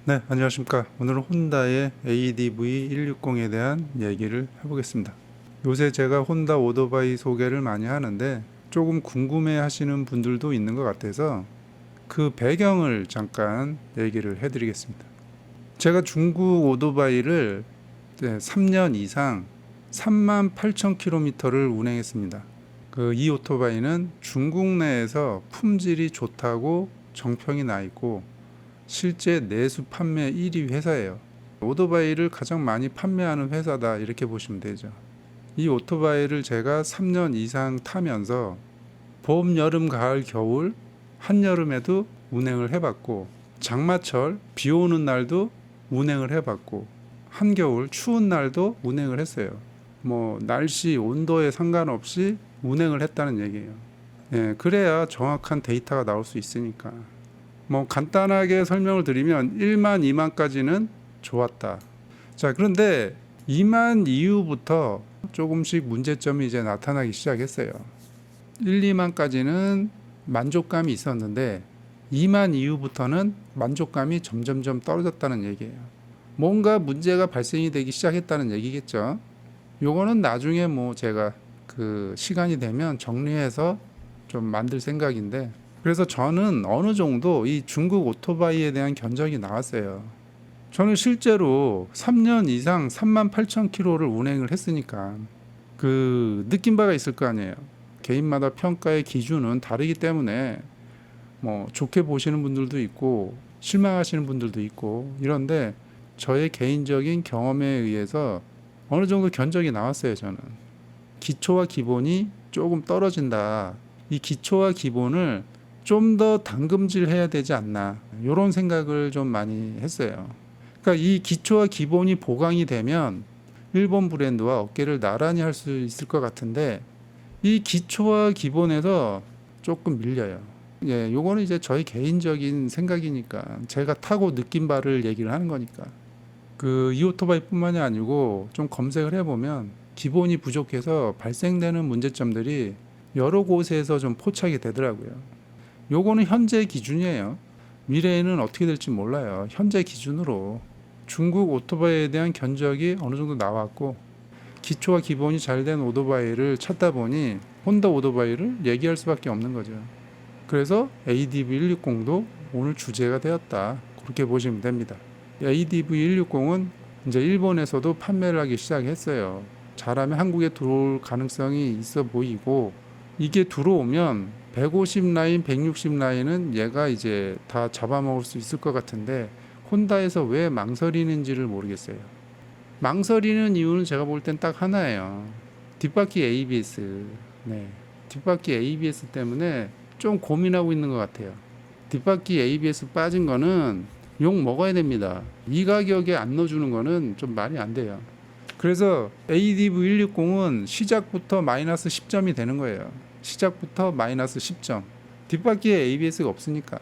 네, 안녕하십니까. 오늘은 혼다의 ADV160에 대한 얘기를 해보겠습니다. 요새 제가 혼다 오토바이 소개를 많이 하는데 조금 궁금해 하시는 분들도 있는 것 같아서 그 배경을 잠깐 얘기를 해드리겠습니다. 제가 중국 오토바이를 3년 이상 38,000km를 운행했습니다. 이 오토바이는 중국 내에서 품질이 좋다고 정평이 나 있고 실제 내수 판매 1위 회사예요. 오토바이를 가장 많이 판매하는 회사다 이렇게 보시면 되죠. 이 오토바이를 제가 3년 이상 타면서 봄, 여름, 가을, 겨울, 한여름에도 운행을 해봤고 장마철, 비 오는 날도 운행을 해봤고 한겨울, 추운 날도 운행을 했어요. 날씨, 온도에 상관없이 운행을 했다는 얘기예요. 그래야 정확한 데이터가 나올 수 있으니까. 간단하게 설명을 드리면 1만, 2만까지는 좋았다. 자, 그런데 2만 이후부터 조금씩 문제점이 이제 나타나기 시작했어요. 1, 2만까지는 만족감이 있었는데 2만 이후부터는 만족감이 점점점 떨어졌다는 얘기예요. 뭔가 문제가 발생이 되기 시작했다는 얘기겠죠. 요거는 나중에 제가 시간이 되면 정리해서 좀 만들 생각인데, 그래서 저는 어느 정도 이 중국 오토바이에 대한 견적이 나왔어요. 저는 실제로 3년 이상 38,000km를 운행을 했으니까 느낀 바가 있을 거 아니에요. 개인마다 평가의 기준은 다르기 때문에 좋게 보시는 분들도 있고 실망하시는 분들도 있고 이런데, 저의 개인적인 경험에 의해서 어느 정도 견적이 나왔어요. 저는 기초와 기본이 조금 떨어진다. 이 기초와 기본을 좀 더 담금질해야 되지 않나, 이런 생각을 좀 많이 했어요. 그러니까 이 기초와 기본이 보강이 되면 일본 브랜드와 어깨를 나란히 할 수 있을 것 같은데 이 기초와 기본에서 조금 밀려요. 요거는 이제 저희 개인적인 생각이니까 제가 타고 느낀 바를 얘기를 하는 거니까. 이 오토바이뿐만이 아니고 좀 검색을 해보면 기본이 부족해서 발생되는 문제점들이 여러 곳에서 좀 포착이 되더라고요. 요거는 현재 기준이에요. 미래에는 어떻게 될지 몰라요. 현재 기준으로 중국 오토바이에 대한 견적이 어느 정도 나왔고 기초와 기본이 잘 된 오토바이를 찾다 보니 혼다 오토바이를 얘기할 수밖에 없는 거죠. 그래서 ADV160도 오늘 주제가 되었다, 그렇게 보시면 됩니다. ADV160은 이제 일본에서도 판매를 하기 시작했어요. 잘하면 한국에 들어올 가능성이 있어 보이고, 이게 들어오면 150 라인, 160 라인은 얘가 이제 다 잡아먹을 수 있을 것 같은데 혼다에서 왜 망설이는지를 모르겠어요. 망설이는 이유는 제가 볼 땐 딱 하나예요. 뒷바퀴 ABS. 뒷바퀴 ABS 때문에 좀 고민하고 있는 것 같아요. 뒷바퀴 ABS 빠진 거는 욕 먹어야 됩니다. 이 가격에 안 넣어주는 거는 좀 말이 안 돼요. 그래서 ADV160은 시작부터 마이너스 10점이 되는 거예요. 시작부터 마이너스 10점. 뒷바퀴에 ABS가 없으니까.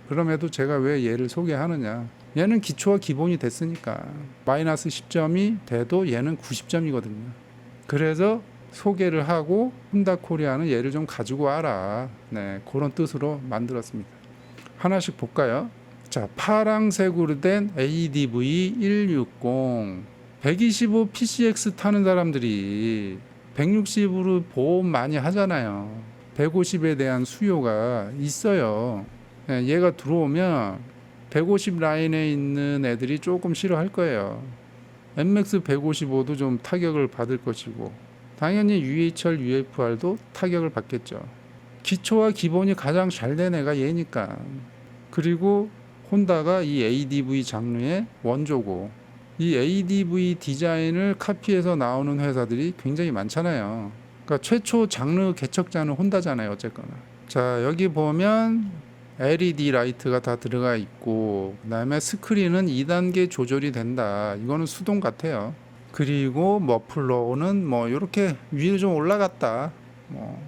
그럼에도 제가 왜 얘를 소개하느냐. 얘는 기초와 기본이 됐으니까 마이너스 10점이 돼도 얘는 90점이거든요. 그래서 소개를 하고 혼다 코리아는 얘를 좀 가지고 와라. 그런 뜻으로 만들었습니다. 하나씩 볼까요? 자, 파랑색으로 된 ADV160. 125 PCX 타는 사람들이 160으로 보험 많이 하잖아요. 150에 대한 수요가 있어요. 얘가 들어오면 150 라인에 있는 애들이 조금 싫어할 거예요. MX 155도 좀 타격을 받을 것이고, 당연히 UHR, UFR도 타격을 받겠죠. 기초와 기본이 가장 잘 된 애가 얘니까. 그리고 혼다가 이 ADV 장르의 원조고, 이 ADV 디자인을 카피해서 나오는 회사들이 굉장히 많잖아요. 그러니까 최초 장르 개척자는 혼다잖아요. 어쨌거나. 자, 여기 보면 LED 라이트가 다 들어가 있고, 그 다음에 스크린은 2단계 조절이 된다. 이거는 수동 같아요. 그리고 머플러는 이렇게 위로 좀 올라갔다.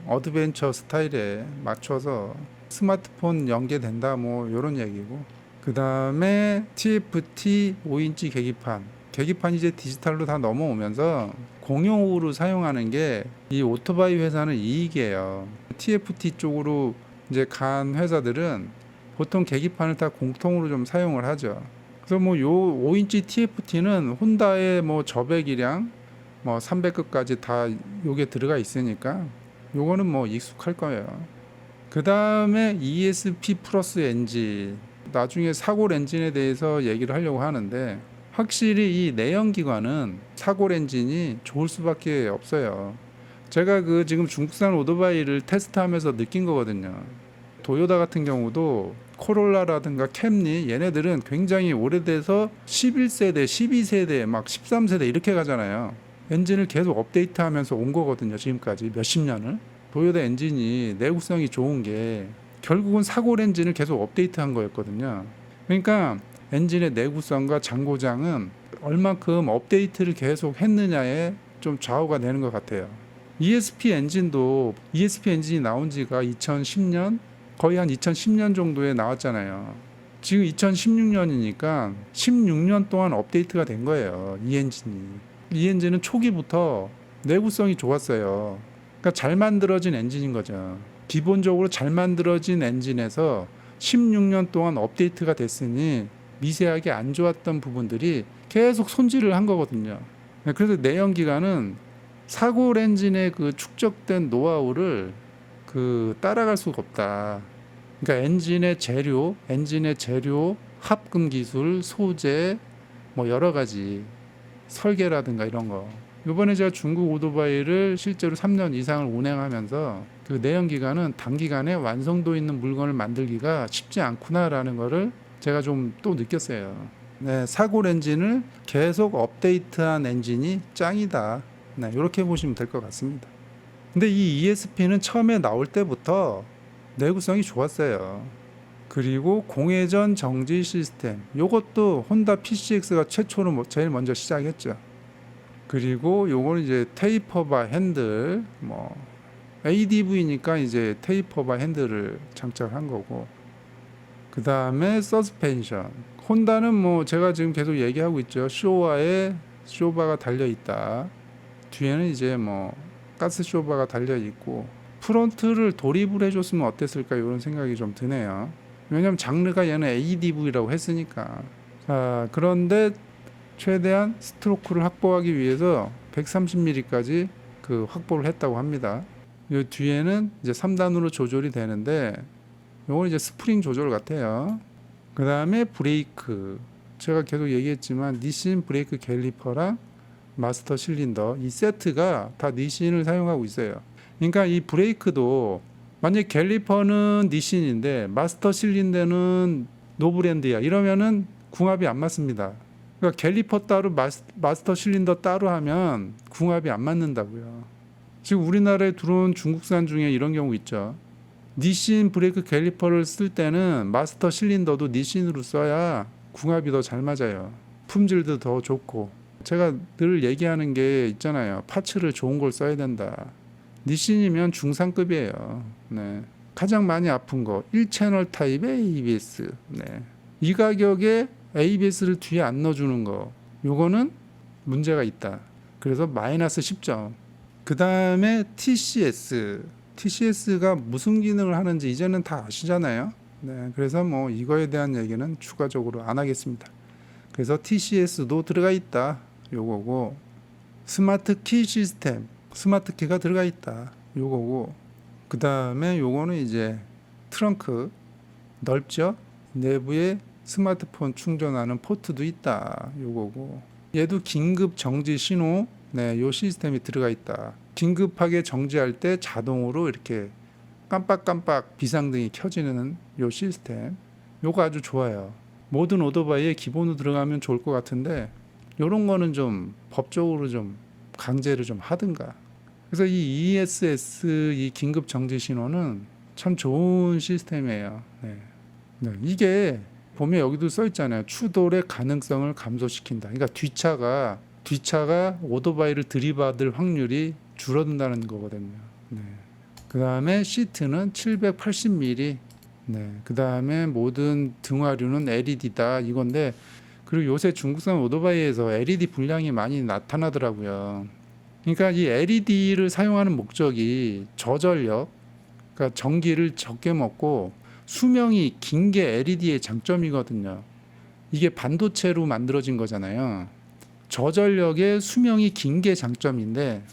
어드벤처 스타일에 맞춰서 스마트폰 연계된다. 이런 얘기고. 그 다음에 TFT 5인치 계기판이 이제 디지털로 다 넘어오면서 공용으로 사용하는 게 이 오토바이 회사는 이익이에요. TFT 쪽으로 이제 간 회사들은 보통 계기판을 다 공통으로 좀 사용을 하죠. 그래서 뭐 요 5인치 TFT는 혼다의 뭐 저배기량 뭐 300급까지 다 요게 들어가 있으니까 요거는 뭐 익숙할 거예요. 그 다음에 ESP 플러스 엔진, 나중에 사골 엔진에 대해서 얘기를 하려고 하는데, 확실히 이 내연기관은 사골 엔진이 좋을 수밖에 없어요. 제가 그 지금 중국산 오토바이를 테스트하면서 느낀 거거든요. 도요타 같은 경우도 코롤라라든가 캠리, 얘네들은 굉장히 오래돼서 11세대, 12세대, 막 13세대 이렇게 가잖아요. 엔진을 계속 업데이트하면서 온 거거든요. 지금까지 몇십 년을. 도요타 엔진이 내구성이 좋은 게 결국은 사골 엔진을 계속 업데이트한 거였거든요. 그러니까 엔진의 내구성과 장고장은 얼만큼 업데이트를 계속 했느냐에 좀 좌우가 되는 것 같아요. ESP 엔진이 나온 지가 2010년, 거의 한 2010년 정도에 나왔잖아요. 지금 2016년이니까 16년 동안 업데이트가 된 거예요. 이 엔진은 초기부터 내구성이 좋았어요. 그러니까 잘 만들어진 엔진인 거죠. 기본적으로 잘 만들어진 엔진에서 16년 동안 업데이트가 됐으니 미세하게 안 좋았던 부분들이 계속 손질을 한 거거든요. 그래서 내연기관은 사골 엔진의 그 축적된 노하우를 따라갈 수가 없다. 그러니까 엔진의 재료, 합금 기술, 소재, 뭐 여러 가지 설계라든가 이런 거. 이번에 제가 중국 오토바이를 실제로 3년 이상을 운행하면서 그 내연기관은 단기간에 완성도 있는 물건을 만들기가 쉽지 않구나라는 거를 제가 좀 또 느꼈어요. 네, 사골 엔진을 계속 업데이트한 엔진이 짱이다. 네, 이렇게 보시면 될 것 같습니다. 근데 이 ESP는 처음에 나올 때부터 내구성이 좋았어요. 그리고 공회전 정지 시스템, 요것도 혼다 PCX가 최초로 제일 먼저 시작했죠. 그리고 요거는 이제 테이퍼바 핸들, 뭐 ADV니까 이제 테이퍼바 핸들을 장착한 거고, 그 다음에 서스펜션. 혼다는 뭐 제가 지금 계속 얘기하고 있죠. 쇼와에 쇼바가 달려 있다. 뒤에는 이제 뭐 가스 쇼바가 달려 있고, 프론트를 도립을 해줬으면 어땠을까 이런 생각이 좀 드네요. 왜냐면 장르가 얘는 ADV라고 했으니까. 자, 그런데 최대한 스트로크를 확보하기 위해서 130mm까지 확보를 했다고 합니다. 이 뒤에는 이제 3단으로 조절이 되는데, 요건 이제 스프링 조절 같아요. 그 다음에 브레이크. 제가 계속 얘기했지만 니신 브레이크 캘리퍼랑 마스터 실린더, 이 세트가 다 니신을 사용하고 있어요. 그러니까 이 브레이크도 만약 캘리퍼는 니신인데 마스터 실린더는 노브랜드야, 이러면은 궁합이 안 맞습니다. 그러니까 캘리퍼 따로 마스터 실린더 따로 하면 궁합이 안 맞는다고요. 지금 우리나라에 들어온 중국산 중에 이런 경우 있죠. 니신 브레이크 캘리퍼를 쓸 때는 마스터 실린더도 니신으로 써야 궁합이 더 잘 맞아요. 품질도 더 좋고. 제가 늘 얘기하는 게 있잖아요. 파츠를 좋은 걸 써야 된다. 니신이면 중상급이에요. 네. 가장 많이 아픈 거 1채널 타입의 ABS. 네. 이 가격에 ABS를 뒤에 안 넣어주는 거, 요거는 문제가 있다. 그래서 마이너스 10점. 그 다음에 TCS가 무슨 기능을 하는지 이제는 다 아시잖아요. 네, 그래서 뭐 이거에 대한 얘기는 추가적으로 안 하겠습니다. 그래서 TCS도 들어가 있다, 요거고, 스마트 키 시스템, 스마트 키가 들어가 있다, 요거고, 그 다음에 요거는 이제 트렁크 넓죠. 내부에 스마트폰 충전하는 포트도 있다, 요거고, 얘도 긴급 정지 신호, 네, 요 시스템이 들어가 있다. 긴급하게 정지할 때 자동으로 이렇게 깜빡깜빡 비상등이 켜지는 요 시스템, 요거 아주 좋아요. 모든 오토바이에 기본으로 들어가면 좋을 것 같은데, 요런 거는 좀 법적으로 좀 강제를 좀 하든가. 그래서 이 ESS, 이 긴급 정지 신호는 참 좋은 시스템이에요. 네. 네, 이게 보면 여기도 써 있잖아요. 추돌의 가능성을 감소시킨다. 그러니까 뒤차가 오토바이를 들이받을 확률이 줄어든다는 거거든요. 네. 그 다음에 시트는 780mm. 네. 그 다음에 모든 등화류는 LED다, 이건데, 그리고 요새 중국산 오토바이에서 LED 불량이 많이 나타나더라고요. 그러니까 이 LED를 사용하는 목적이 저전력, 그러니까 전기를 적게 먹고 수명이 긴 게 LED의 장점이거든요. 이게 반도체로 만들어진 거잖아요. 저전력의 수명이 긴 게 장점인데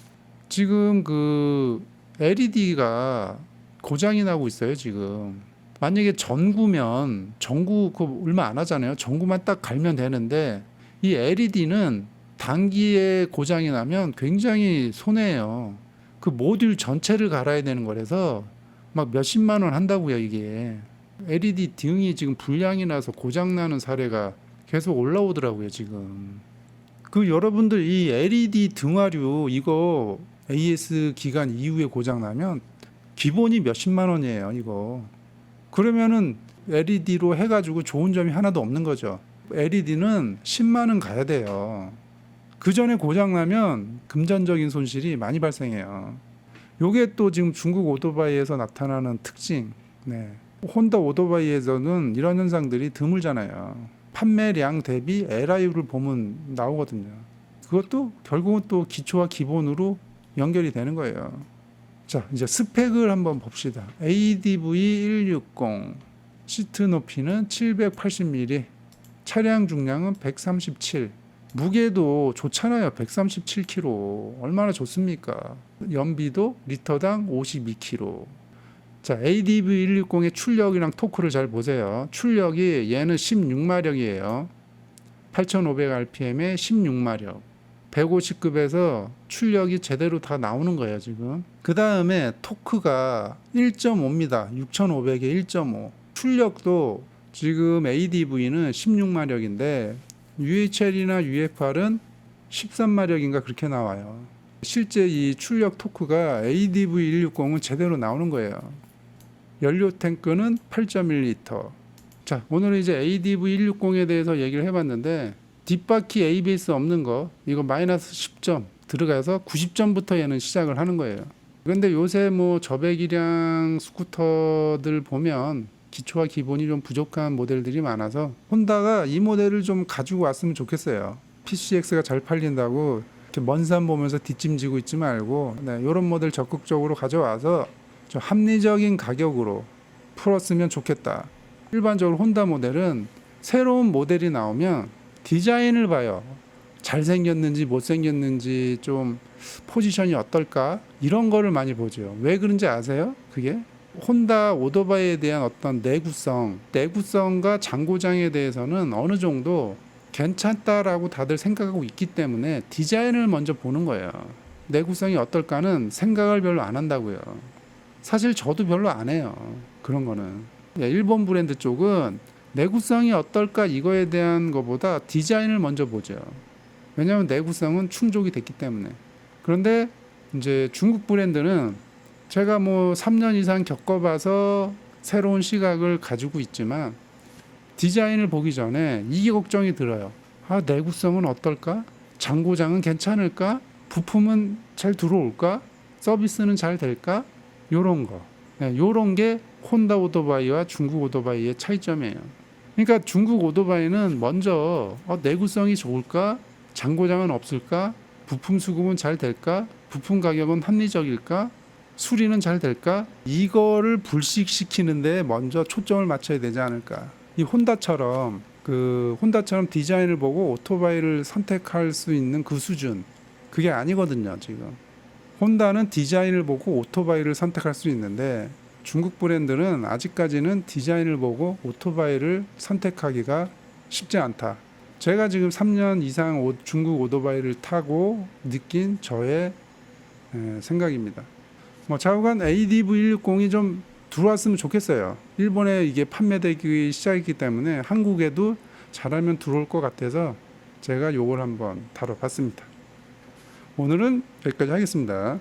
지금 그 LED가 고장이 나고 있어요, 지금. 만약에 전구면 전구 그 얼마 안 하잖아요. 전구만 딱 갈면 되는데 이 LED는 단기에 고장이 나면 굉장히 손해예요. 그 모듈 전체를 갈아야 되는 거라서 막 몇십만 원 한다고요, 이게. LED 등이 지금 불량이 나서 고장 나는 사례가 계속 올라오더라고요, 지금. 그 여러분들 이 LED 등화류 이거 AS 기간 이후에 고장 나면 기본이 몇십만 원이에요, 이거. 그러면은 LED로 해가지고 좋은 점이 하나도 없는 거죠. LED는 10만 원 가야 돼요. 그 전에 고장 나면 금전적인 손실이 많이 발생해요. 요게 또 지금 중국 오토바이에서 나타나는 특징. 네. 혼다 오토바이에서는 이런 현상들이 드물잖아요. 판매량 대비 LI를 보면 나오거든요. 그것도 결국은 또 기초와 기본으로 연결이 되는 거예요. 자, 이제 스펙을 한번 봅시다. ADV160 시트 높이는 780mm, 차량 중량은 137, 무게도 좋잖아요. 137kg. 얼마나 좋습니까? 연비도 리터당 52kg. 자, ADV160의 출력이랑 토크를 잘 보세요. 출력이 얘는 16마력이에요. 8500rpm에 16마력. 150급에서 출력이 제대로 다 나오는 거예요, 지금. 그 다음에 토크가 1.5입니다. 6500에 1.5. 출력도 지금 ADV는 16마력인데 UHL이나 UFR은 13마력인가 그렇게 나와요. 실제 이 출력 토크가 ADV160은 제대로 나오는 거예요. 연료 탱크는 8.1리터. 자, 오늘은 이제 ADV160에 대해서 얘기를 해봤는데 뒷바퀴 ABS 없는 거 이거 마이너스 10점 들어가서 90점부터 얘는 시작을 하는 거예요. 그런데 요새 뭐 저배기량 스쿠터들 보면 기초와 기본이 좀 부족한 모델들이 많아서 혼다가 이 모델을 좀 가지고 왔으면 좋겠어요. PCX가 잘 팔린다고 이렇게 먼 산 보면서 뒷짐지고 있지 말고 이런 모델 적극적으로 가져와서 좀 합리적인 가격으로 풀었으면 좋겠다. 일반적으로 혼다 모델은 새로운 모델이 나오면 디자인을 봐요. 잘생겼는지 못생겼는지 좀 포지션이 어떨까 이런 거를 많이 보죠. 왜 그런지 아세요? 그게 혼다 오토바이에 대한 어떤 내구성과 장고장에 대해서는 어느 정도 괜찮다라고 다들 생각하고 있기 때문에 디자인을 먼저 보는 거예요. 내구성이 어떨까는 생각을 별로 안 한다고요. 사실 저도 별로 안 해요. 그런 거는. 일본 브랜드 쪽은 내구성이 어떨까 이거에 대한 것보다 디자인을 먼저 보죠. 왜냐하면 내구성은 충족이 됐기 때문에. 그런데 이제 중국 브랜드는 제가 뭐 3년 이상 겪어봐서 새로운 시각을 가지고 있지만 디자인을 보기 전에 이게 걱정이 들어요. 아, 내구성은 어떨까? 장고장은 괜찮을까? 부품은 잘 들어올까? 서비스는 잘 될까? 요런 거. 요런 게 혼다 오토바이와 중국 오토바이의 차이점이에요. 그러니까 중국 오토바이는 먼저 내구성이 좋을까? 장고장은 없을까? 부품 수급은 잘 될까? 부품 가격은 합리적일까? 수리는 잘 될까? 이거를 불식시키는데 먼저 초점을 맞춰야 되지 않을까? 이 혼다처럼 디자인을 보고 오토바이를 선택할 수 있는 그 수준 그게 아니거든요, 지금. 혼다는 디자인을 보고 오토바이를 선택할 수 있는데 중국 브랜드는 아직까지는 디자인을 보고 오토바이를 선택하기가 쉽지 않다. 제가 지금 3년 이상 중국 오토바이를 타고 느낀 저의 생각입니다. 뭐 좌우간 ADV160이 좀 들어왔으면 좋겠어요. 일본에 이게 판매되기 시작했기 때문에 한국에도 잘하면 들어올 것 같아서 제가 요걸 한번 다뤄봤습니다. 오늘은 여기까지 하겠습니다.